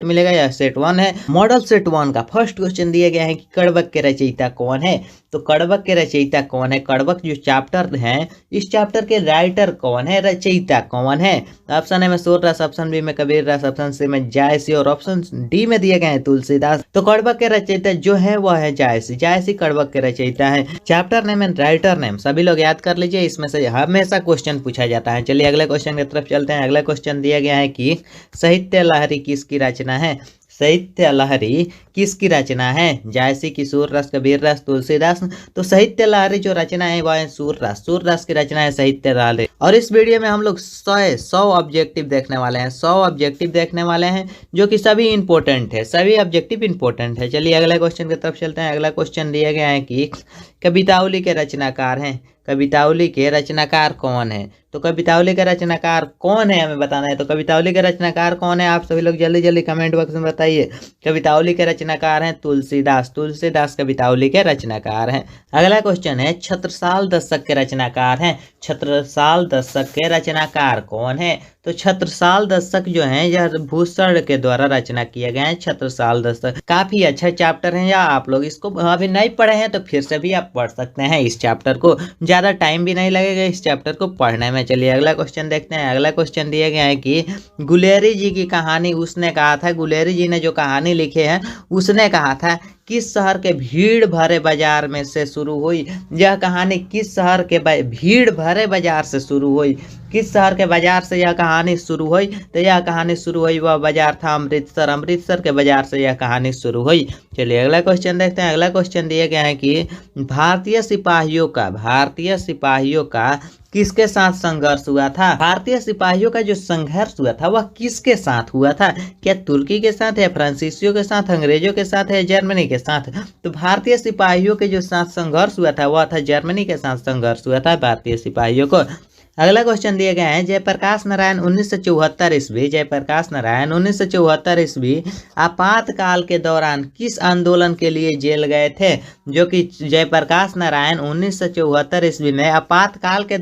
आपको मिलेगा, यह सेट 1 है। मॉडल सेट 1 का फर्स्ट क्वेश्चन दिया गया है कि कड़बक के रचयिता कौन है। तो कड़बक के रचयिता कौन है, कड़बक जो चैप्टर है इस चैप्टर के राइटर कौन है, रचयिता कौन है। ऑप्शन ए में सूरदास, ऑप्शन बी में कबीरदास, ऑप्शन सी में जायसी और ऑप्शन डी में दिए गए हैं तुलसीदास। तो कड़बक के रचयिता जो है वह है जायसी, जायसी कड़बक के रचयिता है। Chapter name and writer name सभी लोग याद कर लीजिए, इसमें से हमेशा क्वेश्चन पूछा जाता है। चलिए अगले क्वेश्चन की तरफ चलते हैं। अगला क्वेश्चन दिया गया है कि साहित्य लहरी किसकी रचना है। साहित्य लहरी किसकी रचना है, जायसी की, सूरदास, कबीरदास, तुलसीदास। तो साहित्य लहरी जो रचना है वह है सूरदास, सूरदास की रचना है साहित्य लहरी। और इस वीडियो में हम लोग 100 ऑब्जेक्टिव देखने वाले हैं, 100 ऑब्जेक्टिव देखने वाले हैं जो कि सभी इंपॉर्टेंट है, सभी ऑब्जेक्टिव इंपॉर्टेंट है। चलिए अगले क्वेश्चन की तरफ चलते हैं। अगला क्वेश्चन दिया गया है कि कवितावली के रचनाकार हैं। कवितावली के रचनाकार कौन है। तो कवितावली के रचनाकार कौन है हमें बताना है। तो कवितावली के रचनाकार कौन है, आप सभी लोग जल्दी जल्दी कमेंट बॉक्स में बताइए। कवितावली के रचनाकार हैं तुलसीदास, तुलसीदास कवितावली के रचनाकार हैं। अगला क्वेश्चन है छत्रसाल दशक के रचनाकार हैं। छत्रसाल दशक के रचनाकार कौन है। तो छत्रसाल दशक जो है यह भूषण के द्वारा रचना किया गया है। छत्रसाल दशक काफी अच्छा चैप्टर है, या आप लोग इसको अभी नहीं पढ़े हैं तो फिर से भी आप पढ़ सकते हैं इस चैप्टर को, ज्यादा टाइम भी नहीं लगेगा इस चैप्टर को पढ़ने में। चलिए अगला क्वेश्चन देखते हैं। अगला क्वेश्चन दिया गया है कि गुलेरी जी की कहानी उसने कहा था, गुलेरी जी ने जो कहानी लिखे हैं उसने कहा था किस शहर के भीड़ भरे बाजार में से शुरू हुई। यह कहानी किस शहर के भीड़ भरे बाजार से शुरू हुई, किस शहर के बाजार से यह कहानी शुरू हुई। तो यह कहानी शुरू हुई वह बाजार था अमृतसर, अमृतसर के बाजार से यह कहानी शुरू हुई। चलिए अगला क्वेश्चन देखते हैं। अगला क्वेश्चन दिया गया है कि भारतीय सिपाहियों का किसके साथ संघर्ष हुआ था। भारतीय सिपाहियों का जो संघर्ष हुआ था वह किसके साथ हुआ था, क्या तुर्की के साथ है, फ्रांसीसियों के साथ, अंग्रेजों के साथ है, जर्मनी के साथ। तो भारतीय सिपाहियों के जो साथ संघर्ष हुआ था वह था जर्मनी के साथ संघर्ष हुआ था भारतीय सिपाहियों को। अगला क्वेश्चन दिया गया है जयप्रकाश नारायण 1974 ईस्वी, जयप्रकाश नारायण 1974 ईस्वी आपातकाल के दौरान किस आंदोलन के लिए जेल गए थे। जो कि जयप्रकाश नारायण 1974 ईस्वी में आपातकाल के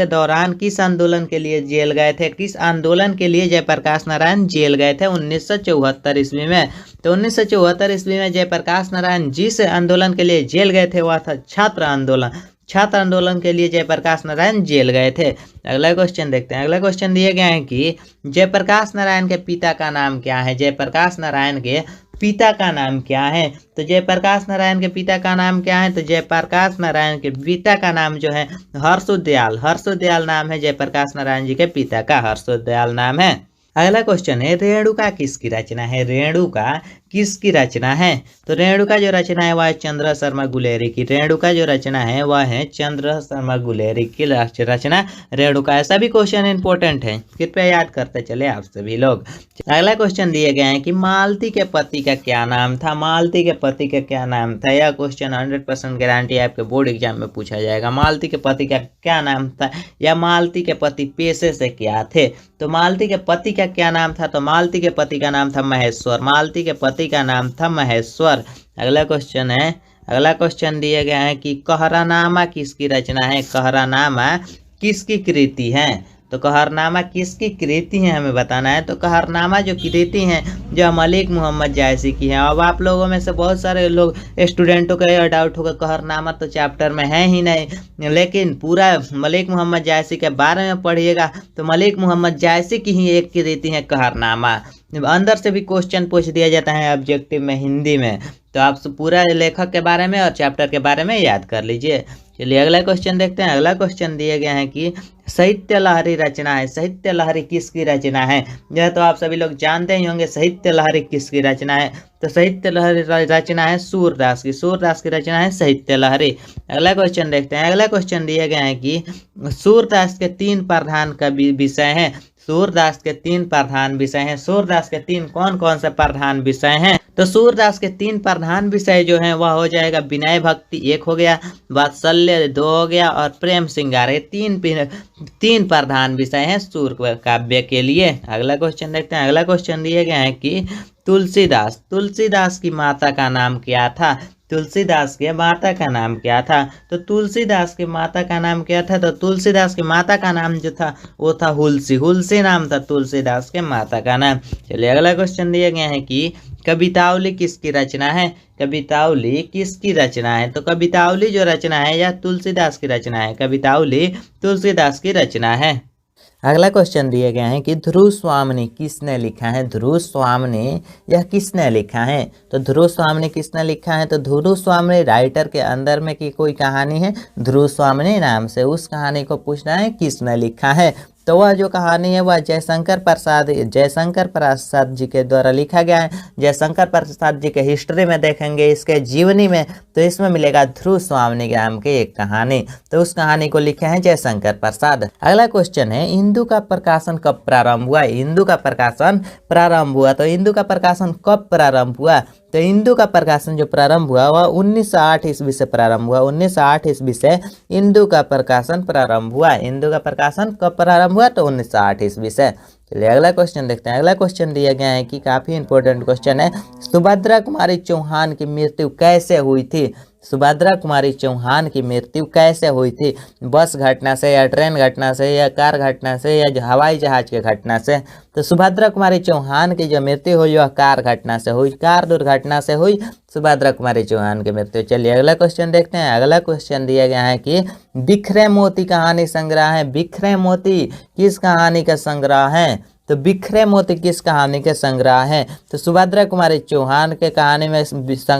दौरान किस आंदोलन के लिए जेल गए थे, किस आंदोलन के लिए जयप्रकाश नारायण जेल गए थे 1974 ईस्वी में। तो 1974 ईस्वी में जयप्रकाश नारायण जिस आंदोलन के लिए जेल गए थे वह था छात्र आंदोलन, छात्र आंदोलन के लिए जयप्रकाश नारायण जेल गए थे। अगला क्वेश्चन देखते हैं। अगला क्वेश्चन दिए गए हैं कि जयप्रकाश नारायण के पिता का नाम क्या है। जयप्रकाश नारायण के पिता का नाम क्या है। तो जयप्रकाश नारायण के पिता का नाम क्या है। तो जयप्रकाश नारायण के पिता का नाम जो है हर्षोदयाल, हर्षोदयाल नाम है जयप्रकाश नारायण जी के पिता का, हर्षोदयाल नाम है। अगला क्वेश्चन है रेणुका किसकी रचना है। रेणुका किसकी रचना है। तो रेणुका जो रचना है वह है चंद्र शर्मा गुलेरी की, रेणुका जो रचना है वह है चंद्र शर्मा गुलेरी की रचना रेणुका है। सभी क्वेश्चन इंपॉर्टेंट है, कृपया याद करते चले आप सभी लोग। अगला क्वेश्चन दिए गए हैं कि मालती के पति का क्या नाम था। मालती के पति का क्या नाम था। यह क्वेश्चन 100% गारंटी आपके बोर्ड एग्जाम में पूछा जाएगा। मालती के पति का क्या नाम था, या मालती के पति पेशे से क्या थे। तो मालती के पति का क्या नाम था। तो मालती के पति का नाम था महेश्वर, मालती के पति का नाम था महेश्वर। अगला क्वेश्चन है, अगला क्वेश्चन दिया गया है कि कहरानामा किसकी रचना है। कहरानामा किसकी कृति है। तो कहरनामा किसकी कृति है हमें बताना है। तो कहरनामा जो कृति है जो मलिक मोहम्मद जायसी की है। अब आप लोगों में से बहुत सारे लोग स्टूडेंटों का यह डाउट होगा कहरनामा तो चैप्टर में है ही नहीं, लेकिन पूरा मलिक मोहम्मद जायसी के बारे में पढ़िएगा तो मलिक मोहम्मद जायसी की ही एक कृति है कहरनामा। अंदर से भी क्वेश्चन पूछ दिया जाता है ऑब्जेक्टिव में हिंदी में, तो आप पूरा लेखक के बारे में और चैप्टर के बारे में याद कर लीजिए। चलिए अगला क्वेश्चन देखते हैं। अगला क्वेश्चन दिया गया है कि साहित्य लहरी रचना है। साहित्य लहरी किसकी रचना है। यह तो आप सभी लोग जानते ही होंगे साहित्य लहरी किसकी रचना है। तो साहित्य लहरी रचना है सूरदास की, सूरदास की रचना है साहित्य लहरी। अगला क्वेश्चन देखते हैं। अगला क्वेश्चन दिया गया है कि सूरदास के 3 प्रधान कवि विषय हैं। सूरदास के 3 प्रधान विषय हैं। सूरदास के 3 कौन कौन से प्रधान विषय हैं। तो सूरदास के 3 प्रधान विषय जो हैं वह हो जाएगा विनय भक्ति 1 हो गया, वात्सल्य 2 हो गया और प्रेम श्रृंगार। ये 3 प्रधान विषय हैं सूर काव्य के लिए। अगला क्वेश्चन देखते हैं। अगला क्वेश्चन दिया गया है कि तुलसीदास की माता का नाम क्या था। तुलसीदास के माता का नाम क्या था? तो तुलसीदास की माता का नाम क्या था? तो तुलसीदास की माता का नाम जो था वो था हुलसी। हुलसी नाम था तुलसीदास के माता का नाम। चलिए अगला क्वेश्चन दिया गया है कि कवितावली किसकी रचना है? कवितावली किसकी रचना है? तो कवितावली जो रचना है यह तुलसीदास की रचना है। कवितावली तुलसीदास की रचना है। अगला क्वेश्चन दिया गया है कि ध्रुव स्वामिनी किसने लिखा है? ध्रुव स्वामिनी यह किसने लिखा है? तो ध्रुव स्वामिनी किसने लिखा है? तो ध्रुव स्वामिनी राइटर के अंदर में की कोई कहानी है ध्रुव स्वामिनी नाम से, उस कहानी को पूछना है किसने लिखा है। तो वह जो कहानी है वह जयशंकर प्रसाद जी के द्वारा लिखा गया है। जयशंकर प्रसाद जी के हिस्ट्री में देखेंगे, इसके जीवनी में, तो इसमें मिलेगा ध्रुव स्वामिनी नाम की एक कहानी। तो उस कहानी को लिखे हैं जयशंकर प्रसाद। अगला क्वेश्चन है इंदु का प्रकाशन कब प्रारंभ हुआ? इंदु का प्रकाशन प्रारंभ हुआ। तो इंदु का प्रकाशन कब प्रारंभ हुआ? तो इंदु का प्रकाशन जो प्रारंभ हुआ वह 1908 ईस्वी से प्रारंभ हुआ। 1908 ईस्वी से इंदु का प्रकाशन प्रारंभ हुआ। इंदु का प्रकाशन कब प्रारंभ हुआ? तो 1908 ईस्वी से। चलिए अगला क्वेश्चन देखते हैं। अगला क्वेश्चन दिया गया है कि काफी इंपॉर्टेंट क्वेश्चन है, सुभद्रा कुमारी चौहान की मृत्यु कैसे हुई थी? सुभद्रा कुमारी चौहान की मृत्यु कैसे हुई थी? बस घटना से या ट्रेन घटना से या कार घटना से या हवाई जहाज के घटना से? तो सुभद्रा कुमारी चौहान की जो मृत्यु हुई वह कार घटना से हुई, कार दुर्घटना से हुई सुभद्रा कुमारी चौहान की मृत्यु। चलिए अगला क्वेश्चन देखते हैं। अगला क्वेश्चन दिया गया है कि बिखरे मोती कहानी संग्रह है। बिखरे मोती किस कहानी का संग्रह है? तो बिखरे मोती किस कहानी के संग्रह है? तो सुभद्रा कुमारी चौहान के कहानी में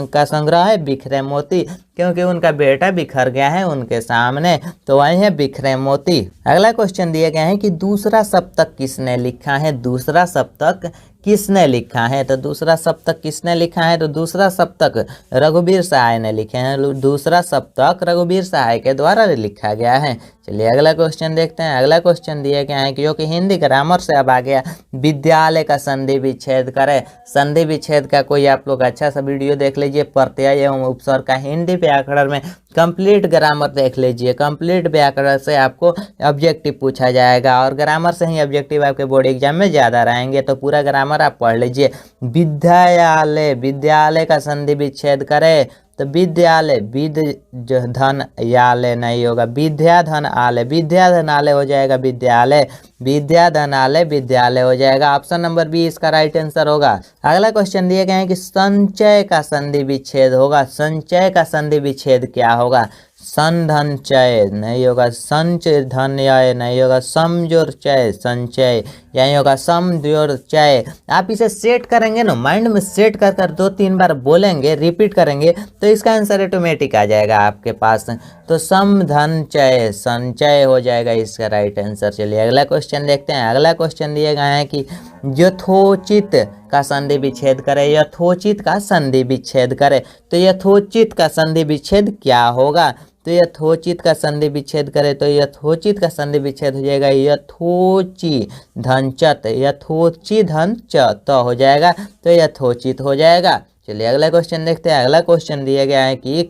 का संग्रह है बिखरे मोती, क्योंकि उनका बेटा बिखर गया है उनके सामने, तो वही है बिखरे मोती। अगला क्वेश्चन दिया गया है कि दूसरा सप्तक किसने लिखा है? दूसरा सप्तक किसने लिखा है? तो दूसरा सप्तक किसने लिखा है? तो दूसरा सप्तक रघुवीर सहाय ने लिखे हैं। दूसरा सप्तक रघुवीर सहाय के द्वारा लिखा गया है। चलिए अगला क्वेश्चन देखते हैं। अगला क्वेश्चन दिया गया है कि जो कि हिंदी ग्रामर से अब आ गया, विद्यालय का संधि विच्छेद करे। संधि विच्छेद का कोई आप लोग अच्छा सा वीडियो देख लीजिए, प्रत्यय एवं उपसर्ग का हिंदी व्याकरण में कंप्लीट ग्रामर देख लीजिए। कंप्लीट व्याकरण से आपको ऑब्जेक्टिव पूछा जाएगा और ग्रामर से ही ऑब्जेक्टिव आपके बोर्ड एग्जाम में ज़्यादा रहेंगे, तो पूरा ग्रामर आप पढ़ लीजिए। विद्यालय, विद्यालय का संधि विच्छेद करे तो विद्यालय, विद धन यालय नहीं होगा, विद्या धन आलय, विद्या धन आलय हो जाएगा विद्यालय, विद्या धन आलय विद्यालय हो जाएगा। ऑप्शन नंबर बी इसका राइट आंसर होगा। अगला क्वेश्चन दिए गए हैं कि संचय का संधि विच्छेद होगा। संचय का संधि विच्छेद क्या होगा? संधन चय नहीं होगा, संच धन्यय नहीं होगा, समजोर चय संचय यही होगा, समजोर चय। आप इसे सेट करेंगे ना, माइंड में सेट कर कर 2-3 बार बोलेंगे, रिपीट करेंगे, तो इसका आंसर ऑटोमेटिक आ जाएगा आपके पास। तो समधन चय संचय हो जाएगा इसका राइट आंसर। चलिए अगला क्वेश्चन देखते हैं। अगला क्वेश्चन दिया गया है कि यथोचित का संधि विच्छेद करे। यथोचित का संधि विच्छेद करे तो यथोचित का संधि विच्छेद क्या होगा? तो यथोचित का संधि विच्छेद करे तो यथोचित का संधि विच्छेद हो जाएगा यथोची धन चत, यथोची धन च हो जाएगा, तो यथोचित हो जाएगा। चलिए अगला क्वेश्चन देखते हैं। अगला क्वेश्चन दिया गया है कि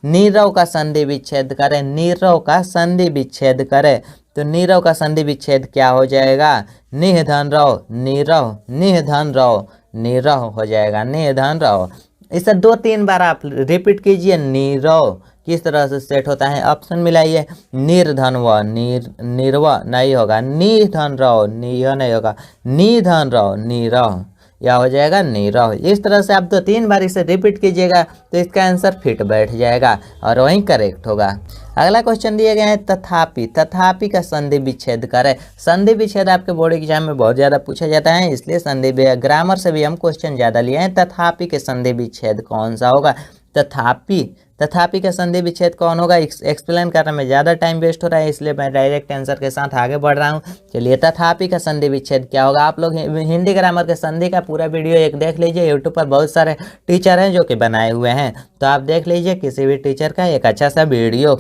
नीरव का संधि विच्छेद करे। नीरव का संधि विच्छेद करे तो नीरव का संधि विच्छेद क्या हो जाएगा? निह धन रव नीरव, निह धन रव नीरव हो जाएगा, निह धन रव। इसे 2-3 बार आप रिपीट कीजिए। नीरव किस तरह से सेट होता है? ऑप्शन मिलाइए। निर्धन व निर्व नहीं होगा, निधन रव निह नहीं होगा, निधन रव नीरव, या हो जाएगा नीरव। इस तरह से आप 2-3 बार इसे रिपीट कीजिएगा तो इसका आंसर फिट बैठ जाएगा और वहीं करेक्ट होगा। अगला क्वेश्चन दिया गया है तथापि। तथापि का संधि विच्छेद करे। संधि विच्छेद आपके बोर्ड एग्जाम में बहुत ज़्यादा पूछा जाता है, इसलिए संधि ग्रामर से भी हम क्वेश्चन ज़्यादा लिए हैं। तथापि के संधि विच्छेद कौन सा होगा? तथापि, तथापि का संधि विच्छेद कौन होगा? एक्सप्लेन करने में ज़्यादा टाइम वेस्ट हो रहा है, इसलिए मैं डायरेक्ट आंसर के साथ आगे बढ़ रहा हूँ। चलिए तथापि का संधि विच्छेद क्या होगा? आप लोग हिंदी ग्रामर के संधि का पूरा वीडियो एक देख लीजिए। यूट्यूब पर बहुत सारे टीचर हैं जो कि बनाए हुए हैं, तो आप देख लीजिए किसी भी टीचर का एक अच्छा सा वीडियो।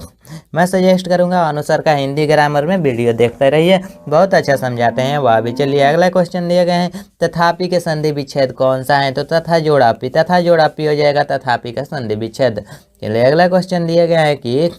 मैं सजेस्ट करूंगा अनुसार का हिंदी ग्रामर में वीडियो देखते रहिए, बहुत अच्छा समझाते हैं वह भी। चलिए अगला क्वेश्चन दिए गए हैं तथापि के संधि विच्छेद कौन सा है? तो तथा जोड़ापि, तथा जोड़ापि हो जाएगा तथापि का संधि विच्छेद। चलिए अगला क्वेश्चन दिया गया है कि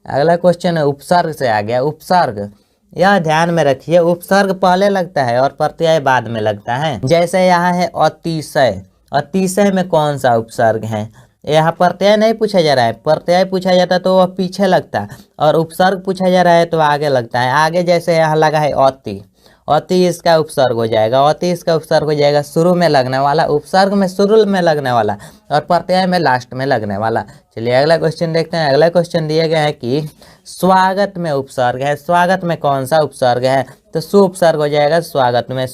अगला क्वेश्चन उपसर्ग से आ गया। उपसर्ग, यह ध्यान में रखिए, उपसर्ग पहले लगता है और प्रत्यय बाद में लगता है। जैसे यहाँ है अतिशय, अतिशय में कौन सा उपसर्ग है? यहाँ प्रत्यय नहीं पूछा जा रहा है, प्रत्यय पूछा जाता तो वह पीछे लगता, और उपसर्ग पूछा जा रहा है तो आगे लगता है। आगे जैसे यहाँ लगा है अति, अति इसका उपसर्ग हो जाएगा, अति इसका उपसर्ग हो जाएगा, शुरू में लगने वाला, उपसर्ग में शुरू में लगने वाला और प्रत्यय में लास्ट में लगने वाला। चलिए अगला क्वेश्चन देखते हैं। अगला क्वेश्चन दिया गया है कि स्वागत में उपसर्ग है, स्वागत में कौन सा उपसर्ग है, तो सु उपसर्ग हो जाएगा, स्वागत में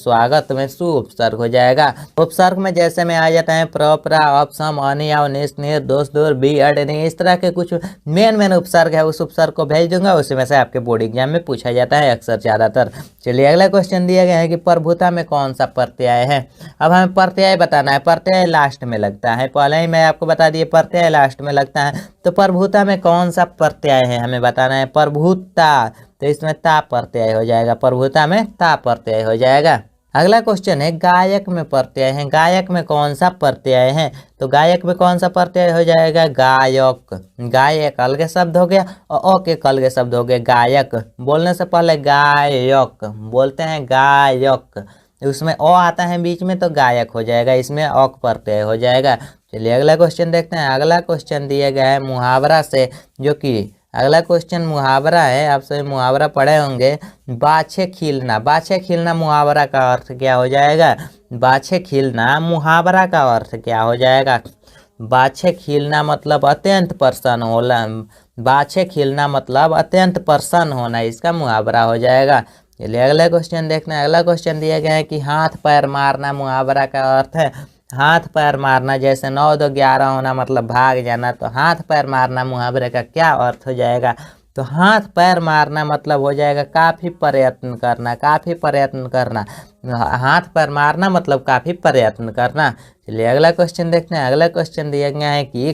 सु उपसर्ग हो जाएगा। उपसर्ग में जैसे में आ जाता है प्र, प्रा, अप, सम, अनि, आव, निस, निर, दोष, दूर, बी, अड, नि, इस तरह के कुछ मेन उपसर्ग है, उस उपसर्ग को भेज दूंगा, उसी में से आपके बोर्ड एग्जाम में पूछा जाता है अक्सर ज्यादातर। चलिए अगला क्वेश्चन दिया गया है कि प्रभुता में कौन सा प्रत्यय है। अब हमें प्रत्यय बताना है, प्रत्यय लास्ट में लगता है, पहले ही मैं आपको बता दिए प्रत्यय लास्ट में लगता है, तो प्रभुता में कौन सा प्रत्यय है हमें बताना है। प्रभुता, तो इसमें ता प्रत्यय हो जाएगा, प्रभुता में ता प्रत्यय हो जाएगा। अगला क्वेश्चन है गायक में प्रत्यय है, गायक में कौन सा प्रत्यय है, तो गायक में कौन सा प्रत्यय हो जाएगा, गायक, गायक अलग शब्द हो गया और अ के अलग शब्द हो गए, गायक, बोलने से पहले गायक बोलते हैं, गायक, उसमें अ आता है बीच में तो गायक हो जाएगा, इसमें अ प्रत्यय हो जाएगा। चलिए अगला क्वेश्चन देखते हैं। अगला क्वेश्चन दिया गया है मुहावरा से, जो कि अगला क्वेश्चन मुहावरा है, आप सभी मुहावरा पढ़े होंगे। बाछे खिलना, बाछे खिलना मुहावरा का अर्थ क्या हो जाएगा, बाछे खिलना मुहावरा का अर्थ क्या हो जाएगा। बाछे खिलना मतलब अत्यंत प्रसन्न होना, बाछे खिलना मतलब अत्यंत प्रसन्न होना, इसका मुहावरा हो जाएगा। चलिए अगला क्वेश्चन देखना है। अगला क्वेश्चन दिया गया है कि हाथ पैर मारना मुहावरा का अर्थ है। हाथ पैर मारना जैसे 9 2 11 होना मतलब भाग जाना, तो हाथ पैर मारना मुहावरे का क्या अर्थ हो जाएगा, तो हाथ पैर मारना मतलब हो जाएगा काफ़ी प्रयत्न करना, काफ़ी प्रयत्न करना, हाथ पैर मारना मतलब काफ़ी प्रयत्न करना। चलिए अगला क्वेश्चन देखते हैं। अगला क्वेश्चन दिया गया है कि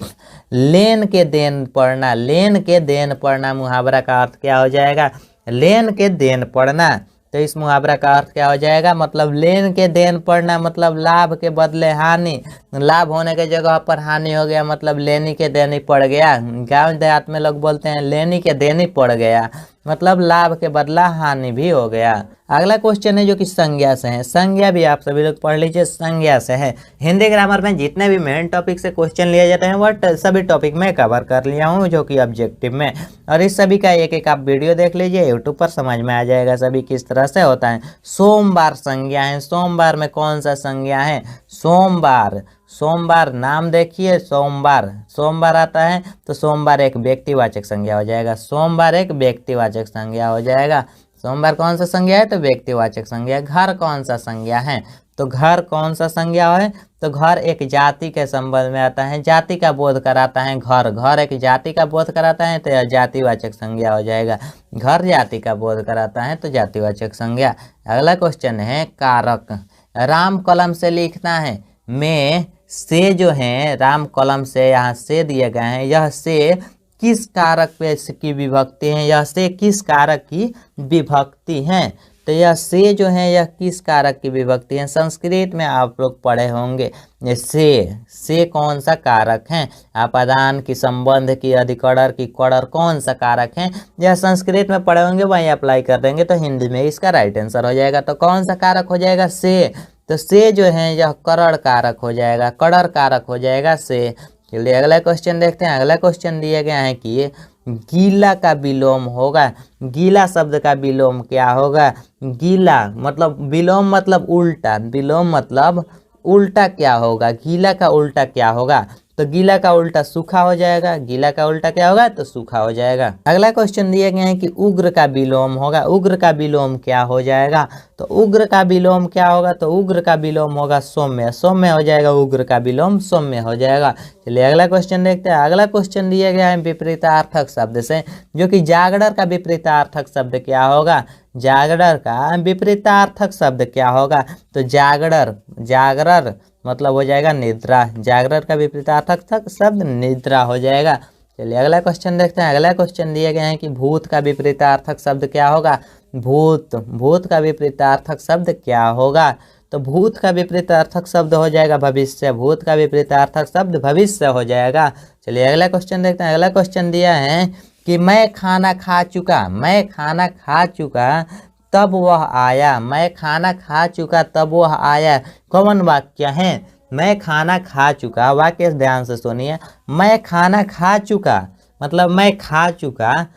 लेन के देन पढ़ना, लेन के देन पढ़ना मुहावरा का अर्थ क्या हो जाएगा, लेन के देन पढ़ना, तो इस मुहावरा का अर्थ क्या हो जाएगा, मतलब लेन के देन पढ़ना मतलब लाभ के बदले हानि, लाभ होने के जगह पर हानि हो गया, मतलब लेनी के देनी पड़ गया। गांव देहात में लोग बोलते हैं लेनी के देनी पड़ गया, मतलब लाभ के बदला हानि भी हो गया। अगला क्वेश्चन है जो कि संज्ञा से है, संज्ञा भी आप सभी लोग पढ़ लीजिए, संज्ञा से है। हिंदी ग्रामर में जितने भी मेन टॉपिक से क्वेश्चन लिए जाते हैं वह सभी टॉपिक में कवर कर लिया हूँ, जो कि ऑब्जेक्टिव में, और इस सभी का एक एक आप वीडियो देख लीजिए, यूट्यूब पर समझ में आ जाएगा सभी किस तरह से होता है। सोमवार संज्ञा है, सोमवार में कौन सा संज्ञा है, सोमवार, सोमवार नाम देखिए, सोमवार, सोमवार आता है तो सोमवार एक व्यक्तिवाचक संज्ञा हो जाएगा, सोमवार एक व्यक्तिवाचक संज्ञा हो जाएगा। सोमवार कौन सा संज्ञा है, तो व्यक्तिवाचक संज्ञा। घर कौन सा संज्ञा है, तो घर कौन सा संज्ञा है, तो घर एक जाति के संबंध में आता है, जाति का बोध कराता है, घर, घर एक जाति का बोध कराता है तो यह जातिवाचक संज्ञा हो जाएगा। घर जाति का बोध कराता है तो जातिवाचक संज्ञा। अगला क्वेश्चन है कारक, राम कलम से लिखना है, में से जो है राम कलम से यहाँ से दिए गए हैं, यह से किस कारक पे की विभक्ति है, यह से किस कारक की विभक्ति है, तो यह से जो है यह किस कारक की विभक्ति है, संस्कृत में आप लोग पढ़े होंगे। से कौन सा कारक है, आपादान की, संबंध की, अधिकरण की, कड़र कौन सा कारक है, यह संस्कृत में पढ़े होंगे, वहीं अप्लाई कर देंगे तो हिंदी में इसका राइट आंसर हो जाएगा। तो कौन सा कारक हो जाएगा, से, तो से जो है यह करण कारक हो जाएगा, कड़र कारक हो जाएगा से। चलिए अगला क्वेश्चन देखते हैं। अगला क्वेश्चन दिया गया है कि गीला का विलोम होगा, गीला शब्द का विलोम क्या होगा, गीला मतलब विलोम मतलब उल्टा, विलोम मतलब उल्टा क्या होगा, गीला का उल्टा क्या होगा, तो गीला का उल्टा सूखा हो जाएगा, गीला का उल्टा क्या होगा, तो सूखा हो जाएगा। अगला क्वेश्चन दिया गया है कि उग्र का विलोम होगा, उग्र का विलोम क्या हो जाएगा, तो उग्र का विलोम क्या होगा, तो उग्र का विलोम होगा सौम्य, सौम्य हो जाएगा, उग्र का विलोम सौम्य हो जाएगा। चलिए अगला क्वेश्चन देखते हैं। अगला क्वेश्चन दिया गया है विपरीतार्थक शब्द से, जो कि जागरण का विपरीतार्थक शब्द क्या होगा, जागरण का विपरीतार्थक शब्द क्या होगा, तो जागरण, जागरण मतलब हो जाएगा निद्रा, जागरण का विपरीतार्थक शब्द निद्रा हो जाएगा। चलिए अगला क्वेश्चन देखते हैं। अगला क्वेश्चन दिया गया है कि भूत का विपरीतार्थक शब्द क्या होगा, भूत, भूत का विपरीतार्थक शब्द क्या होगा, तो भूत का विपरीतार्थक शब्द हो जाएगा भविष्य, भूत का विपरीतार्थक शब्द भविष्य हो जाएगा। चलिए अगला क्वेश्चन देखते हैं। अगला क्वेश्चन दिया है कि मैं खाना खा चुका, मैं खाना खा चुका तब वह आया, मैं खाना खा चुका तब वह आया, कौन वाक्य है, मैं खाना खा चुका, वाक्य ध्यान से सुनिए। मैं खाना खा चुका मतलब मैं खा चुका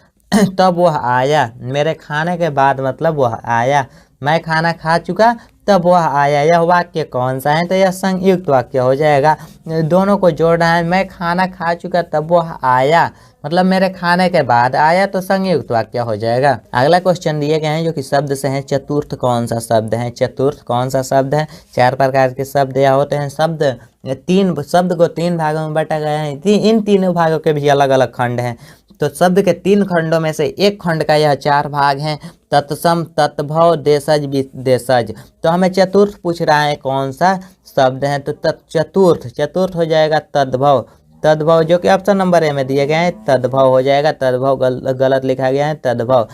तब वह आया, मेरे खाने के बाद मतलब वह आया। मैं खाना खा चुका तब वह आया, यह वाक्य कौन सा है? तो यह संयुक्त वाक्य हो जाएगा। दोनों को जोड़ना है, मैं खाना खा चुका तब वह आया मतलब मेरे खाने के बाद आया, तो संयुक्त वाक्य हो जाएगा। अगला क्वेश्चन दिए गए हैं जो कि शब्द से है। चतुर्थ कौन सा शब्द है? चतुर्थ कौन सा शब्द है? 4 प्रकार के शब्द या होते हैं शब्द। 3 शब्द को 3 भागों में बांटा गया है। इन तीनों भागों के भी अलग अलग खंड हैं। तो शब्द के 3 खंडों में से एक खंड का यह 4 भाग हैं। तत्सम, तत्भव, देशज, विदेशज। तो हमें चतुर्थ पूछ रहा है कौन सा शब्द है, तो चतुर्थ हो जाएगा तद्भव। तद्भव जो कि ऑप्शन नंबर ए में दिए गए हैं, तद्भव हो जाएगा। तद्भव गलत लिखा गया है, तद्भव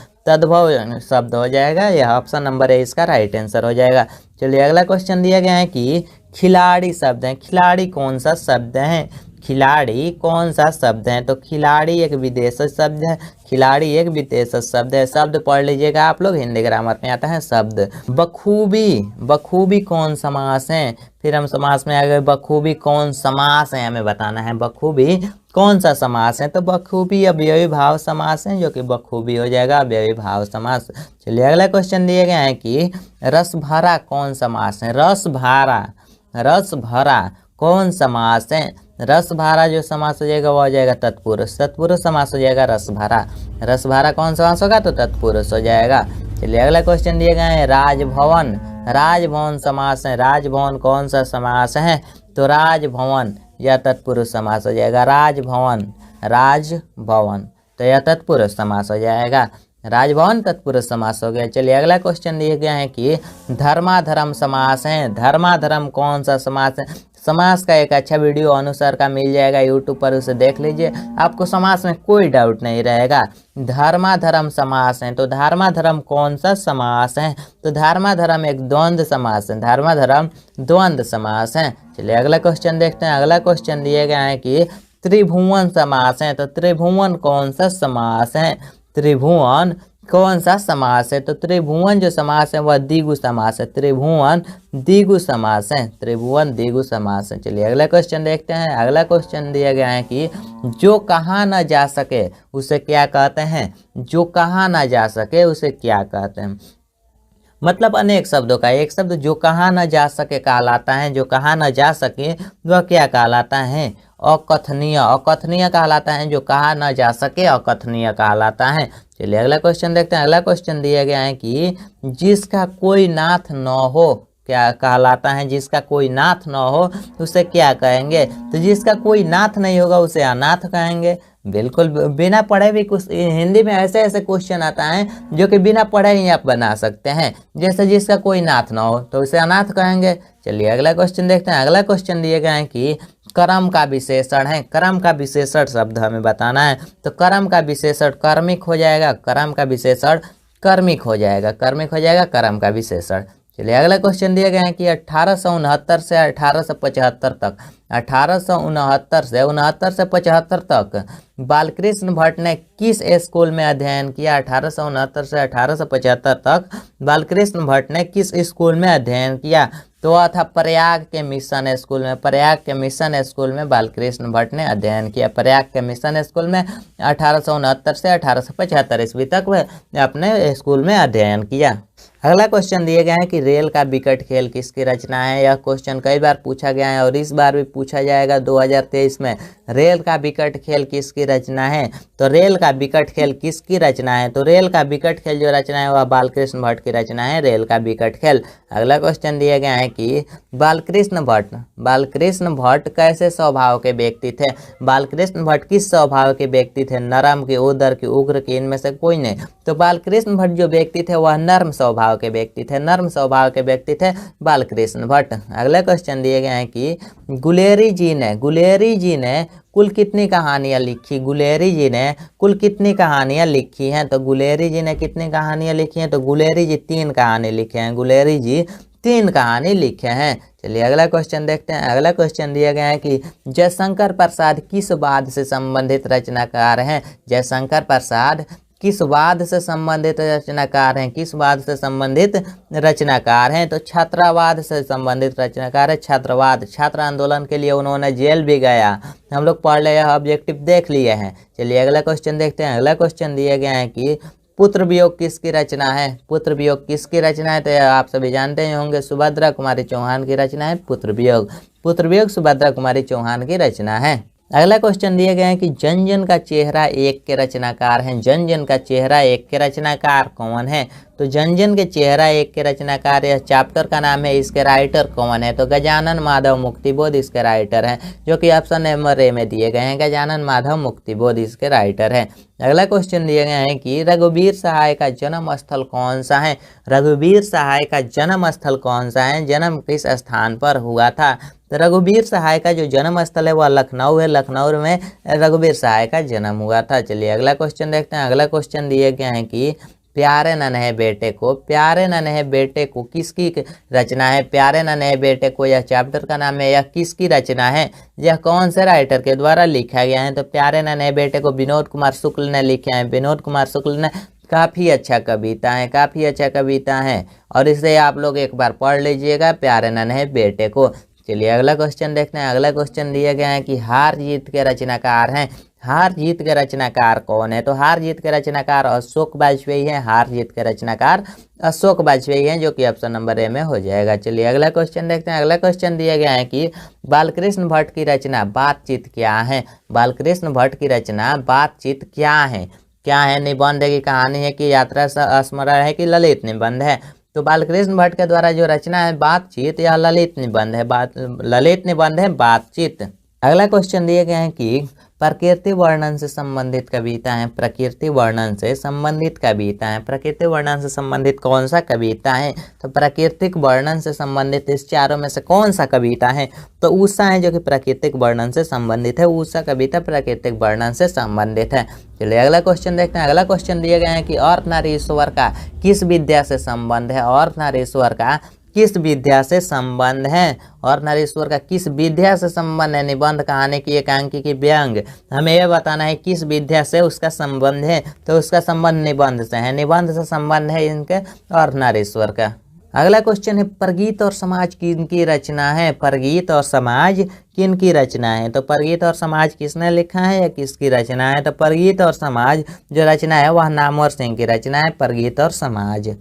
शब्द हो जाएगा। यह ऑप्शन नंबर ए इसका राइट आंसर हो जाएगा। चलिए अगला क्वेश्चन दिया गया है कि खिलाड़ी शब्द है। खिलाड़ी कौन सा शब्द है? खिलाड़ी कौन सा शब्द है? तो खिलाड़ी एक विदेशी शब्द है। खिलाड़ी एक विदेशी शब्द है। शब्द पढ़ लीजिएगा आप लोग, हिंदी ग्रामर में आता है शब्द। बखूबी कौन समास है? फिर हम समास में आ गए। बखूबी कौन समास है हमें बताना है। बखूबी कौन सा समास है? तो बखूबी अव्ययी भाव समास है, जो कि बखूबी हो जाएगा अव्ययी भाव समास। चलिए अगला क्वेश्चन दिए गए हैं कि रस भरा कौन समास है? रस भरा कौन समास है? रस भरा जो समास हो जाएगा वो हो जाएगा तत्पुरुष समास हो जाएगा रस भरा कौन समास होगा? तो तत्पुरुष हो जाएगा। चलिए अगला क्वेश्चन दिए गए हैं राजभवन समास है। राजभवन कौन सा समास है? तो राजभवन या तत्पुरुष समास हो जाएगा। राजभवन तो यह तत्पुरुष समास हो जाएगा। राजभवन तत्पुरुष समास हो गया। चलिए अगला क्वेश्चन दिए गए हैं कि धर्माधर्म समास है। धर्माधर्म कौन सा समास है? समास का एक अच्छा वीडियो अनुसार का मिल जाएगा यूट्यूब पर, उसे देख लीजिए, आपको समास में कोई डाउट नहीं रहेगा। धर्माधर्म समास है। तो धर्माधर्म कौन सा समास है? तो धर्माधर्म एक द्वंद्व समास है। धर्माधर्म द्वंद्व समास है। चलिए अगला क्वेश्चन देखते हैं। अगला क्वेश्चन दिए गए हैं कि त्रिभुवन समास है। तो त्रिभुवन कौन सा समास है? त्रिभुवन कौन सा समास है? तो त्रिभुवन जो समास है वह द्विगु समास है। त्रिभुवन द्विगु समास है। चलिए अगला क्वेश्चन देखते हैं। अगला क्वेश्चन दिया गया है कि जो कहा न जा सके उसे क्या कहते हैं? जो कहा न जा सके उसे क्या कहते हैं? मतलब अनेक शब्दों का एक शब्द जो कहा न जा सके कहलाता है। जो कहा न जा सके वह क्या कहलाता है? अकथनीय कहलाता है। जो कहा न जा सके अकथनीय कहलाता है। चलिए अगला क्वेश्चन देखते हैं। अगला क्वेश्चन दिया गया है कि जिसका कोई नाथ न हो क्या कहलाता है? जिसका कोई नाथ न हो उसे क्या कहेंगे? तो जिसका कोई नाथ नहीं होगा उसे अनाथ कहेंगे। बिल्कुल, बिना पढ़े भी कुछ हिंदी में ऐसे क्वेश्चन आता है जो कि बिना पढ़े ही आप बना सकते हैं। जैसे जिसका कोई नाथ ना हो तो उसे अनाथ कहेंगे। चलिए अगला क्वेश्चन देखते हैं। अगला क्वेश्चन दिए गए हैं कि कर्म का विशेषण है। कर्म का विशेषण शब्द हमें बताना है। तो कर्म का विशेषण कर्मिक हो जाएगा। कर्म का विशेषण कर्मिक हो जाएगा कर्म का विशेषण। चलिए अगला क्वेश्चन दिए गए हैं कि 1869 से 1875 तक 1869 से 75 तक बालकृष्ण भट्ट ने किस स्कूल में अध्ययन किया? 1869 से 1875 तक बालकृष्ण भट्ट ने किस स्कूल में अध्ययन किया? तो वह था प्रयाग के मिशन स्कूल में। प्रयाग के मिशन स्कूल में बालकृष्ण भट्ट ने अध्ययन किया। प्रयाग के मिशन स्कूल में 1869 से 1875 ईस्वी तक वह अपने स्कूल में अध्ययन किया। अगला क्वेश्चन दिए गए हैं कि रेल का विकट खेल किसकी रचना है? यह क्वेश्चन कई बार पूछा गया है और इस बार भी पूछा जाएगा 2023 में। रेल का विकट खेल किसकी रचना है? तो रेल का विकट खेल किसकी रचना है? तो रेल का विकट खेल जो रचना है वह बालकृष्ण भट्ट की रचना है, रेल का विकट खेल। अगला क्वेश्चन दिए गए हैं कि बालकृष्ण भट्ट कैसे स्वभाव के व्यक्ति थे? बालकृष्ण भट्ट किस स्वभाव के व्यक्ति थे? नरम की, उदर की, उग्र की, इनमें से कोई नहीं। तो बालकृष्ण भट्ट जो व्यक्ति थे वह नर्म स्वभाव के व्यक्ति थे, बालकृष्ण भट्ट। अगला क्वेश्चन दिए गए हैं कि गुलेरी जी ने कुल कितनी कहानियां लिखी? गुलेरी जी ने कुल कितनी कहानियां लिखी हैं? तो गुलेरी जी ने कितनी कहानियां लिखी हैं? तो गुलेरी जी 3 कहानी लिखे हैं। गुलेरी जी 3 कहानी लिखे हैं। चलिए अगला क्वेश्चन देखते हैं। अगला क्वेश्चन दिया गया है कि जयशंकर प्रसाद किस वाद से संबंधित रचनाकार हैं? जयशंकर प्रसाद किस वाद से संबंधित रचनाकार हैं, किस वाद से संबंधित रचनाकार हैं, तो छात्रावाद से संबंधित रचनाकार है छात्रवाद। छात्र आंदोलन के लिए उन्होंने जेल भी गया। हम लोग पढ़ लिए, ऑब्जेक्टिव देख लिए हैं। चलिए अगला क्वेश्चन देखते हैं। अगला क्वेश्चन दिया गया है कि पुत्र वियोग किसकी रचना है। पुत्र वियोग किसकी रचना है, तो आप सभी जानते ही होंगे, सुभद्रा कुमारी चौहान की रचना है पुत्र वियोग। पुत्र वियोग सुभद्रा कुमारी चौहान की रचना है। अगला क्वेश्चन दिए गए हैं कि जन जन का चेहरा एक के रचनाकार हैं। जन जन का चेहरा एक के रचनाकार कौन है, तो जन जन के चेहरा एक के रचनाकार, यह चैप्टर का नाम है। इसके राइटर कौन है, तो गजानन माधव मुक्तिबोध इसके राइटर हैं, जो कि ऑप्शन नंबर ए में दिए गए हैं। गजानन माधव मुक्तिबोध इसके राइटर हैं। अगला क्वेश्चन दिए गए हैं कि रघुवीर सहाय का जन्म स्थल कौन सा है। रघुवीर सहाय का जन्म स्थल कौन सा है, जन्म किस स्थान पर हुआ था, तो रघुवीर सहाय का जो जन्म स्थल है वह लखनऊ है। लखनऊ में रघुवीर सहाय का जन्म हुआ था। चलिए अगला क्वेश्चन देखते हैं। अगला क्वेश्चन दिए गए हैं कि प्यारे नन्हे बेटे को, प्यारे नन्हे बेटे को किसकी रचना है। प्यारे नन्हे बेटे को, यह चैप्टर का नाम है। यह किसकी रचना है, यह कौन से राइटर के द्वारा लिखा गया है, तो प्यारे नन्हे बेटे को विनोद कुमार शुक्ल ने लिखा है। विनोद कुमार शुक्ल ने काफ़ी अच्छा कविता है, काफ़ी अच्छा कविता है, और इसे आप लोग एक बार पढ़ लीजिएगा, प्यारे नन्हे बेटे को। चलिए अगला क्वेश्चन देखते हैं। अगला क्वेश्चन दिया गया है कि हार जीत के रचनाकार हैं। हार जीत के रचनाकार कौन है, तो हार जीत के रचनाकार अशोक वाजपेयी हैं। हार जीत के रचनाकार अशोक वाजपेयी हैं, जो कि ऑप्शन नंबर ए में हो जाएगा। चलिए अगला क्वेश्चन देखते हैं। अगला क्वेश्चन दिया गया है कि बालकृष्ण भट्ट की रचना बातचीत क्या है। बालकृष्ण भट्ट की रचना बातचीत क्या है, क्या है, निबंध की कहानी है कि यात्रा स्मरण है कि ललित निबंध है, तो बालकृष्ण भट्ट के द्वारा जो रचना है बातचीत, या ललित निबंध है, ललित निबंध है बातचीत। अगला क्वेश्चन दिए गए हैं कि प्रकृति वर्णन से संबंधित कविता है। प्रकृति वर्णन से संबंधित कविता है। प्रकृति वर्णन से संबंधित कौन सा कविता है, तो प्राकृतिक वर्णन से संबंधित इस चारों में से कौन सा कविता है, तो उषा है, जो कि प्राकृतिक वर्णन से संबंधित है। उषा कविता प्राकृतिक वर्णन से संबंधित है। चलिए अगला क्वेश्चन देखते हैं। अगला क्वेश्चन दिए गए हैं कि अर्धनारीश्वर का किस विद्या से संबंध है। अर्धनारीश्वर का किस विद्या से संबंध है, और नरेश्वर का किस विद्या से संबंध है। निबंध, कहानी की, एकांकी की, व्यंग, हमें यह बताना है किस विद्या से उसका संबंध है, तो उसका संबंध निबंध से है। निबंध से संबंध है इनके और नरेश्वर का। अगला क्वेश्चन है परगीत और समाज किनकी रचना है। परगीत और समाज किनकी रचना है, तो परगीत और समाज किसने लिखा है या किसकी रचना है, तो परगीत और समाज जो रचना है वह नामवर सिंह की रचना है, परगीत और समाज।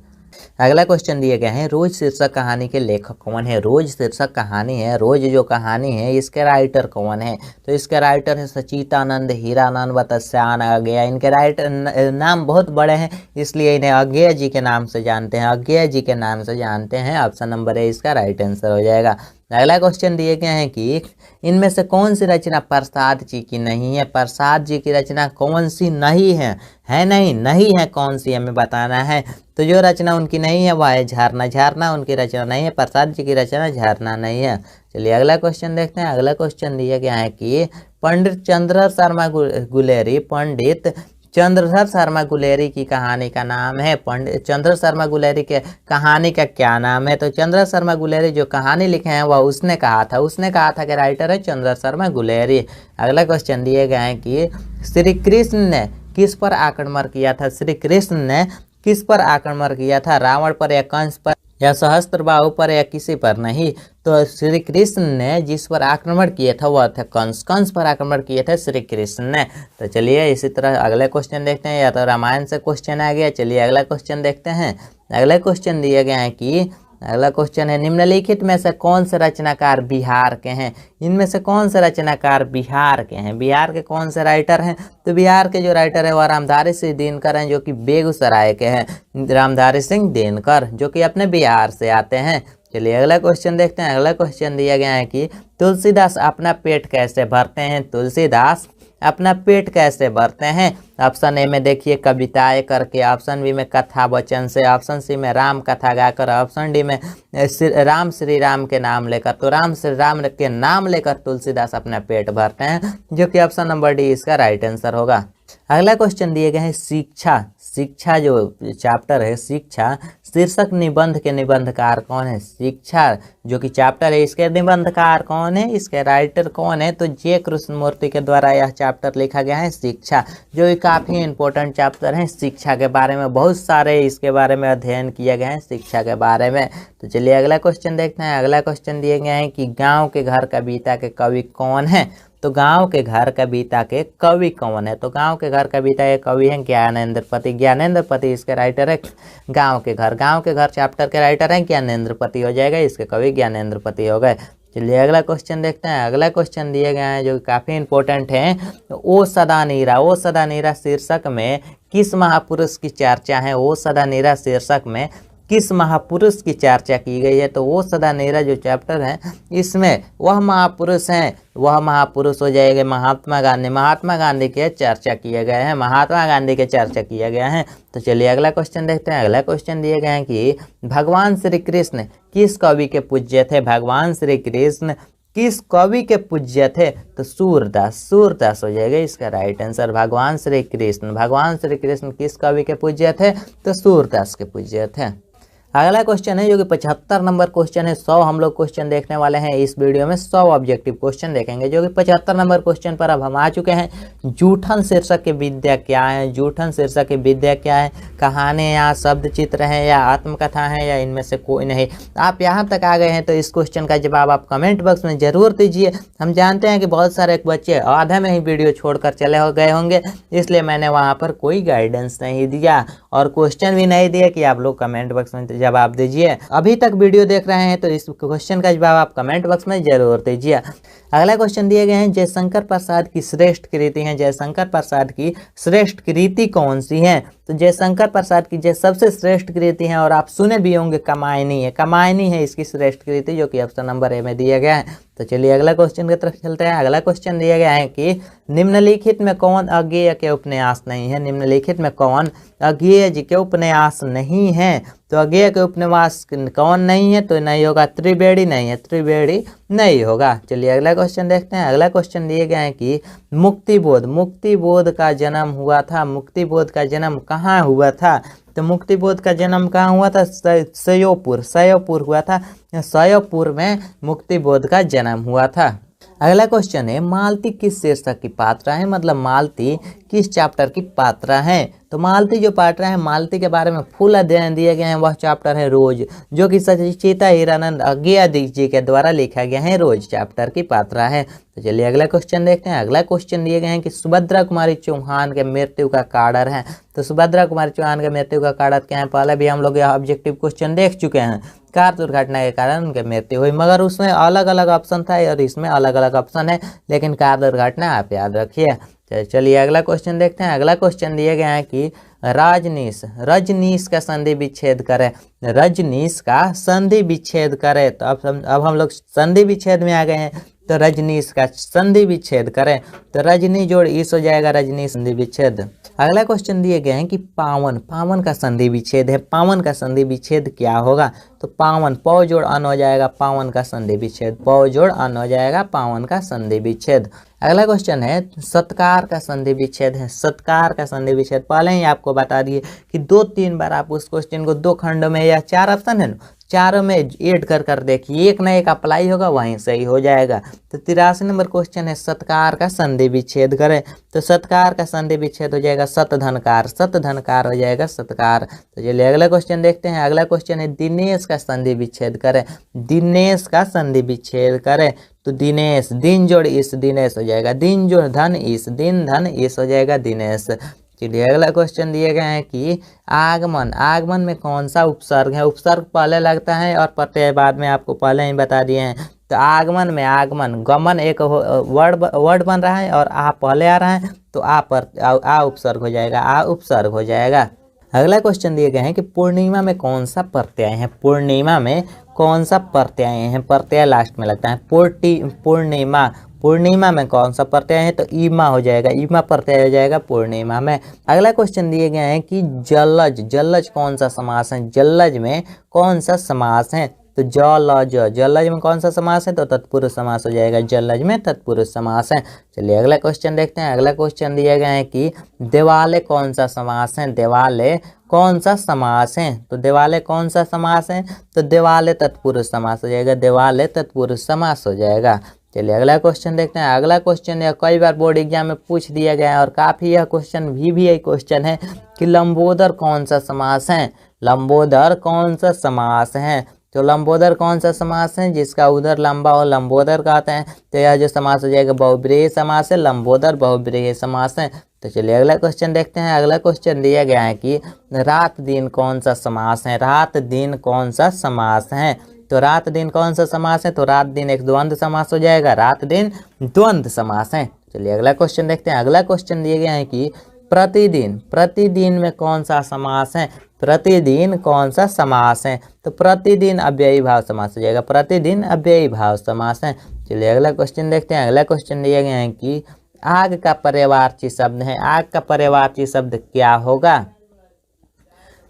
अगला क्वेश्चन दिए गए हैं रोज शीर्षक कहानी के लेखक कौन है। रोज शीर्षक कहानी है, रोज जो कहानी है इसके राइटर कौन है, तो इसके राइटर है सचितानंद, हीरानंद, वत्स्यान अज्ञेय। इनके राइटर नाम बहुत बड़े हैं, इसलिए इन्हें अज्ञेय जी के नाम से जानते हैं, अज्ञेय जी के नाम से जानते हैं। ऑप्शन नंबर ए इसका राइट आंसर हो जाएगा। अगला क्वेश्चन दिए गए हैं कि इनमें से कौन सी रचना प्रसाद जी की नहीं है। प्रसाद जी की रचना कौन सी नहीं है, नहीं है, कौन सी हमें बताना है। तो जो रचना उनकी नहीं है वह है झरना। झरना उनकी रचना नहीं है, प्रसाद जी की रचना झरना नहीं है। चलिए अगला क्वेश्चन देखते हैं। अगला क्वेश्चन दिया गया है कि पंडित चंद्रधर शर्मा गुलेरी, पंडित चंद्रधर शर्मा गुलेरी की कहानी का नाम है। पंडित चंद्रधर शर्मा गुलेरी के कहानी का क्या नाम है, तो चंद्रधर शर्मा गुलेरी जो कहानी लिखे हैं वह उसने कहा था कि राइटर है चंद्रधर शर्मा गुलेरी। अगला क्वेश्चन दिए गए हैं कि श्री कृष्ण ने किस पर आक्रमण किया था। श्री कृष्ण ने किस पर आक्रमण किया था, रावण पर या कंस पर या सहस्त्रबाहु पर या किसी पर नहीं। तो श्री कृष्ण ने जिस पर आक्रमण किया था वह था कंस। कंस पर आक्रमण किए थे श्री कृष्ण ने। तो चलिए इसी तरह अगले क्वेश्चन देखते हैं, या तो रामायण से क्वेश्चन आ गया। चलिए अगला क्वेश्चन देखते हैं। अगला क्वेश्चन दिया गया है कि अगला क्वेश्चन है निम्नलिखित में से कौन से रचनाकार बिहार के हैं। इनमें से कौन से रचनाकार बिहार के हैं, बिहार के कौन से राइटर हैं, तो बिहार के जो राइटर है वह रामधारी सिंह दिनकर हैं, जो कि बेगूसराय के हैं। रामधारी सिंह दिनकर जो कि अपने बिहार से आते हैं। चलिए अगला क्वेश्चन देखते हैं। अगला क्वेश्चन दिया गया है कि तुलसीदास अपना पेट कैसे भरते हैं। तुलसीदास अपना पेट कैसे भरते हैं। ऑप्शन ए में देखिए कविताएं करके, ऑप्शन बी में कथा वचन से, ऑप्शन सी में राम कथा गाकर, ऑप्शन डी में राम श्री राम के नाम लेकर। तो राम श्री राम के नामलेकर तुलसीदास अपना पेट भरते हैं, जो कि ऑप्शन नंबर डी इसका राइट आंसर होगा। अगला क्वेश्चन दिए गए हैं शिक्षा शिक्षा जो चैप्टर है शिक्षा, शीर्षक निबंध के निबंधकार कौन है? शिक्षा जो कि चैप्टर है इसके निबंधकार कौन है, इसके राइटर कौन है? तो जे कृष्णमूर्ति के द्वारा यह चैप्टर लिखा गया है शिक्षा, जो कि काफ़ी इंपॉर्टेंट चैप्टर है शिक्षा के बारे में। बहुत सारे इसके बारे में अध्ययन किया गया है शिक्षा के बारे में। तो चलिए अगला क्वेश्चन देखते हैं। अगला क्वेश्चन दिए गए हैं कि गाँव के घर कविता के कवि कौन है? तो गांव के घर कविता के कवि कौन है? तो गांव के घर कविता के कवि हैं ज्ञानेंद्र पति। ज्ञानेंद्र पति इसके राइटर है। गांव के घर चैप्टर के राइटर हैं ज्ञानेंद्र पति हो जाएगा, इसके कवि ज्ञानेंद्र पति हो गए। चलिए अगला क्वेश्चन देखते हैं। अगला क्वेश्चन दिए गए हैं जो काफ़ी इंपॉर्टेंट हैं। ओ सदा नीरा शीर्षक में किस महापुरुष की चर्चा है? ओ सदा नीरा शीर्षक में किस महापुरुष की चर्चा की गई है? तो वो सदा नीरा जो चैप्टर है इसमें वह महापुरुष हैं, वह महापुरुष हो जाएगा महात्मा गांधी। महात्मा गांधी के चर्चा किए गए हैं, महात्मा गांधी के चर्चा किया गया है। तो चलिए अगला क्वेश्चन देखते हैं। अगला क्वेश्चन दिए गए हैं कि भगवान श्री कृष्ण किस कवि के पूज्य थे? भगवान श्री कृष्ण किस कवि के पूज्य थे? तो सूरदास हो जाएगा इसका राइट आंसर। भगवान श्री कृष्ण किस कवि के पूज्य थे? तो सूरदास के पूज्य थे। अगला क्वेश्चन है जो कि 75 नंबर क्वेश्चन है। 100 हम लोग क्वेश्चन देखने वाले हैं इस वीडियो में। 100 ऑब्जेक्टिव क्वेश्चन देखेंगे जो कि 75 नंबर क्वेश्चन पर अब हम आ चुके हैं। जूठन शीर्षक की विद्या क्या है? जूठन शीर्षक की विद्या क्या है? कहानी या शब्द चित्र है या आत्मकथा है या इनमें से कोई नहीं? आप यहाँ तक आ गए हैं तो इस क्वेश्चन का जवाब आप कमेंट बॉक्स में जरूर दीजिए। हम जानते हैं कि बहुत सारे बच्चे आधे में ही वीडियो छोड़कर चले गए होंगे, इसलिए मैंने वहाँ पर कोई गाइडेंस नहीं दिया और क्वेश्चन भी नहीं दिया कि आप लोग कमेंट बॉक्स में जवाब दीजिए। अभी तक वीडियो देख रहे हैं तो इस क्वेश्चन का जवाब आप कमेंट बॉक्स में जरूर दीजिए। अगला क्वेश्चन दिए गए हैं जयशंकर प्रसाद की श्रेष्ठ कृति है। जयशंकर प्रसाद की श्रेष्ठ कृति कौन सी है? तो जयशंकर प्रसाद की जो सबसे श्रेष्ठ कृति है और आप सुने भी होंगे कमायनी है इसकी श्रेष्ठ कृति, जो कि ऑप्शन नंबर ए में दिया गया है। तो चलिए अगला क्वेश्चन की तरफ चलते हैं। अगला क्वेश्चन दिया गया है कि निम्नलिखित में कौन अज्ञेय के उपन्यास नहीं है? निम्नलिखित में कौन अज्ञेय जी के उपन्यास नहीं है? तो अज्ञेय के उपन्यास कौन नहीं है? तो नहीं होगा त्रिवेणी नहीं होगा। चलिए अगला क्वेश्चन देखते हैं। अगला क्वेश्चन दिए गए हैं कि मुक्तिबोध का जन्म हुआ था। मुक्तिबोध का जन्म कहाँ हुआ था? तो मुक्तिबोध का जन्म कहाँ हुआ था? सयोपुर हुआ था। सयोपुर में मुक्तिबोध का जन्म हुआ था। अगला क्वेश्चन है मालती किस शीर्षक की पात्रा है? मतलब मालती किस चैप्टर की पात्रा है? तो मालती जो पात्रा है, मालती के बारे में फुल अध्ययन दिए गए हैं। वह चैप्टर है रोज, जो कि सचिता हीरानंद अज्ञेय जी के द्वारा लिखा गया है। रोज चैप्टर की पात्रा है। तो चलिए अगला क्वेश्चन देखते हैं। अगला क्वेश्चन दिए गए हैं कि सुभद्रा कुमारी चौहान के मृत्यु का कारण है। तो सुभद्रा कुमारी चौहान के मृत्यु का कारण क्या है? पहले भी हम लोग यह ऑब्जेक्टिव क्वेश्चन देख चुके हैं। कार दुर्घटना के कारण उनकी मृत्यु हुई, मगर उसमें अलग अलग ऑप्शन था और इसमें अलग अलग ऑप्शन है, लेकिन कार दुर्घटना आप याद रखिए। चलिए अगला क्वेश्चन देखते हैं। अगला क्वेश्चन दिए गए हैं कि रजनीश का संधि विच्छेद करे। रजनीश का संधि विच्छेद करे। तो अब हम लोग संधि विच्छेद में आ गए हैं। तो रजनीश का संधि विच्छेद करें तो रजनी जोड़ इस हो जाएगा, रजनी संधि विच्छेद। अगला क्वेश्चन दिए गए हैं कि पावन का संधि विच्छेद है। पावन का संधि विच्छेद क्या होगा? तो पावन पौ जोड़ अन हो जाएगा, पावन का संधि विच्छेद। पौ जोड़ अन हो जाएगा, पावन का संधि विच्छेद। अगला क्वेश्चन है सत्कार का संधि विच्छेद है। सत्कार का संधि विच्छेद पहले ही आपको बता दिए कि 2-3 बार आप उस क्वेश्चन को 2 खंडों में या 4 ऑप्शन है ना, चारों में ऐड कर देखिए, एक ना एक अप्लाई होगा, वहीं सही हो जाएगा। तो 83 नंबर क्वेश्चन है सत्कार का संधि विच्छेद करें। तो सत्कार का संधि विच्छेद हो जाएगा सतधनकार, सतधनकार हो जाएगा सत्कार। तो चलिए अगला क्वेश्चन देखते हैं। अगला क्वेश्चन है दिनेश का संधि विच्छेद करें। दिनेश का संधि विच्छेद करें तो दिनेश दिन जोड़ इस दिनेश हो जाएगा, दिन जोड़ धन इस, दिन धन इस हो जाएगा दिनेश। चलिए अगला क्वेश्चन दिए गए हैं कि आगमन में कौन सा उपसर्ग है? उपसर्ग पहले लगता है और प्रत्यय बाद में, आपको पहले ही बता दिए हैं। तो आगमन में गमन एक वर्ड बन रहा है और आ पहले आ रहा है, तो आ उपसर्ग हो जाएगा, आ उपसर्ग हो जाएगा। अगला क्वेश्चन दिए गए हैं कि पूर्णिमा में कौन सा प्रत्यय है? पूर्णिमा में कौन सा प्रत्यय है? प्रत्यय लास्ट में लगता है। पूर्णिमा में कौन सा प्रत्यय है? तो ईमा हो जाएगा, ईमा प्रत्यय हो जाएगा पूर्णिमा में। अगला क्वेश्चन दिए गए हैं कि जल्लज कौन सा समास है? जल्लज में कौन सा समास है? तो जलज, जलज में कौन सा समास है, तो तत्पुरुष समास हो जाएगा, जलज में तत्पुरुष समास है। चलिए अगला क्वेश्चन देखते हैं। अगला क्वेश्चन दिया गया है कि देवाले कौन सा समास है, देवाले कौन सा समास है, तो देवाले कौन सा समास है, तो देवाले तत्पुरुष समास हो जाएगा, देवाले तत्पुरुष समास हो जाएगा। चलिए अगला क्वेश्चन देखते हैं। अगला क्वेश्चन यह कई बार बोर्ड एग्जाम में पूछ दिया गया है और काफ़ी यह क्वेश्चन भी एक क्वेश्चन है कि लंबोदर कौन सा समास है, लंबोदर कौन सा समास है, तो लंबोदर कौन सा समास है, जिसका उदर लंबा हो लंबोदर कहते हैं। तो यह जो समास हो जाएगा बहुब्रीहि समास है, लंबोदर बहुब्रीहि समास है। तो चलिए अगला क्वेश्चन देखते हैं। अगला क्वेश्चन दिया गया है कि रात दिन कौन सा समास है, रात दिन कौन सा समास है, तो रात दिन कौन सा समास है, तो रात दिन एक द्वंद्व समास हो जाएगा, रात दिन द्वंद्व समास है। चलिए अगला क्वेश्चन देखते हैं। अगला क्वेश्चन दिए गए हैं कि प्रतिदिन, प्रतिदिन में कौन सा समास है, प्रतिदिन कौन सा समास है, तो प्रतिदिन अव्ययी भाव समास हो जाएगा, प्रतिदिन अव्ययी भाव समास है। चलिए अगला क्वेश्चन देखते हैं। अगला क्वेश्चन दिए गए हैं कि आग का पर्यायवाची शब्द है, आग का पर्यायवाची शब्द क्या होगा,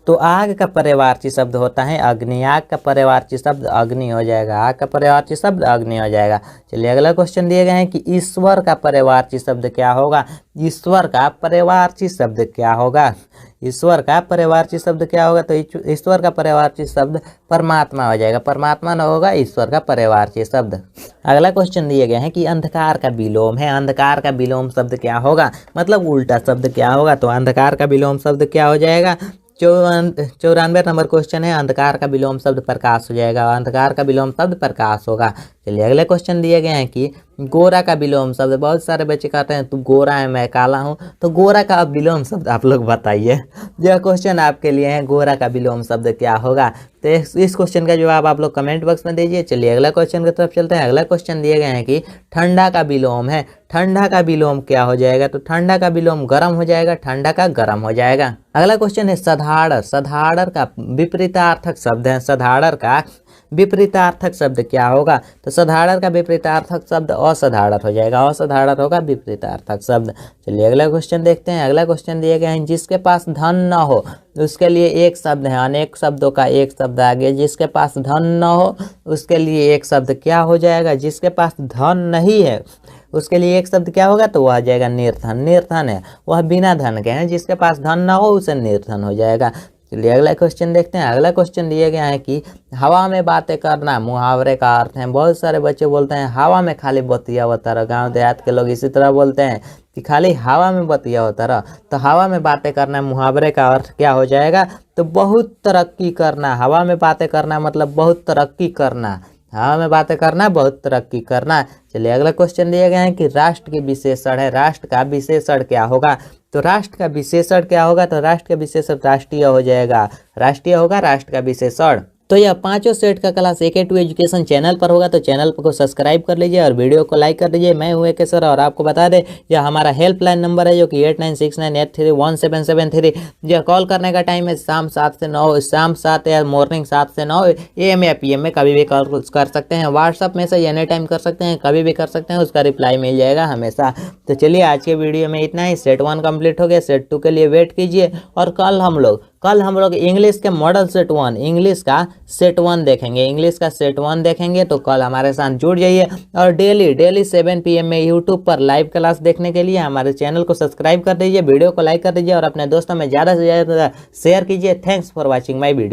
तो आग का पर्यायवाची शब्द होता है अग्नि, आग का पर्यायवाची शब्द अग्नि हो जाएगा, आग का पर्यायवाची शब्द अग्नि हो जाएगा। चलिए अगला क्वेश्चन दिए गए हैं कि ईश्वर का पर्यायवाची शब्द क्या होगा, ईश्वर का पर्यायवाची शब्द क्या होगा, ईश्वर का पर्यायवाची शब्द क्या होगा, तो ईश्वर का पर्यायवाची शब्द परमात्मा हो जाएगा, परमात्मा न होगा ईश्वर का पर्यायवाची शब्द। अगला क्वेश्चन दिए गए हैं कि अंधकार का विलोम है, अंधकार का विलोम शब्द क्या होगा, मतलब उल्टा शब्द क्या होगा, तो अंधकार का विलोम शब्द क्या हो जाएगा, 94 नंबर क्वेश्चन है, अंधकार का विलोम शब्द प्रकाश हो जाएगा, अंधकार का विलोम शब्द प्रकाश होगा। चलिए अगले क्वेश्चन दिए गए हैं कि गोरा का विलोम शब्द, बहुत सारे बच्चे कहते हैं तू गोरा है मैं काला हूँ, तो गोरा का विलोम शब्द आप लोग बताइए। यह क्वेश्चन आपके लिए है, गोरा का विलोम शब्द क्या होगा, तो इस क्वेश्चन का जवाब आप लोग कमेंट बॉक्स में दीजिए। चलिए अगला क्वेश्चन की तरफ चलते हैं। अगला क्वेश्चन दिए गए हैं कि ठंडा का विलोम है, ठंडा का विलोम क्या हो जाएगा, तो ठंडा का विलोम गर्म हो जाएगा, ठंडा का गर्म हो जाएगा। अगला क्वेश्चन है सधाड़र, सधाड़र का विपरीतार्थक शब्द है, सधाड़र का विपरीतार्थक शब्द क्या होगा, तो सधाड़र का विपरीतार्थक शब्द असाधारण हो जाएगा, असाधारण होगा विपरीतार्थक शब्द। चलिए अगला क्वेश्चन देखते हैं। अगला क्वेश्चन दिए गए हैं जिसके पास धन न हो, उसके लिए एक शब्द है, अनेक शब्दों का एक शब्द आ गया, जिसके पास धन न हो उसके लिए एक शब्द क्या हो जाएगा, जिसके पास धन नहीं है उसके लिए एक शब्द क्या होगा, तो वह आ जाएगा निर्धन, निर्धन है वह बिना धन के हैं, जिसके पास धन ना हो उसे निर्धन हो जाएगा। चलिए अगला क्वेश्चन देखते हैं। अगला क्वेश्चन दिया गया है कि हवा में बातें करना मुहावरे का अर्थ है। बहुत सारे बच्चे बोलते हैं हवा में खाली बतिया होता रहा, गाँव देहात के लोग इसी तरह बोलते हैं कि खाली हवा में बतिया होता रहा, तो हवा में बातें करना मुहावरे का अर्थ क्या हो जाएगा, तो बहुत तरक्की करना, हवा में बातें करना मतलब बहुत तरक्की करना, हवा में बातें करना बहुत तरक्की करना। चलिए अगला क्वेश्चन दिया गया है कि राष्ट्र के विशेषण है, राष्ट्र का विशेषण क्या होगा, तो राष्ट्र का विशेषण क्या होगा, तो राष्ट्र का विशेषण राष्ट्रीय हो जाएगा, राष्ट्रीय होगा राष्ट्र का विशेषण। तो यह पांचों सेट का क्लास AK2 एजुकेशन चैनल पर होगा, तो चैनल को सब्सक्राइब कर लीजिए और वीडियो को लाइक कर दीजिए। मैं हूं AK सर और आपको बता दें यह हमारा हेल्पलाइन नंबर है जो कि 8969831773। यह कॉल करने का टाइम है शाम 7 से 9, शाम 7 या मॉर्निंग 7 से 9 AM या PM में कभी भी कॉल कर सकते हैं। व्हाट्सअप में से एनी टाइम कर सकते हैं, कभी भी कर सकते हैं, उसका रिप्लाई मिल जाएगा हमेशा। तो चलिए आज के वीडियो में इतना ही। सेट 1 कंप्लीट हो गया, सेट 2 के लिए वेट कीजिए और कल हम लोग इंग्लिश के मॉडल सेट 1, इंग्लिश का सेट 1 देखेंगे, इंग्लिश का सेट 1 देखेंगे। तो कल हमारे साथ जुड़ जाइए और डेली 7 PM में यूट्यूब पर लाइव क्लास देखने के लिए हमारे चैनल को सब्सक्राइब कर दीजिए, वीडियो को लाइक कर दीजिए और अपने दोस्तों में ज़्यादा से ज़्यादा शेयर कीजिए। Thanks for watching my video.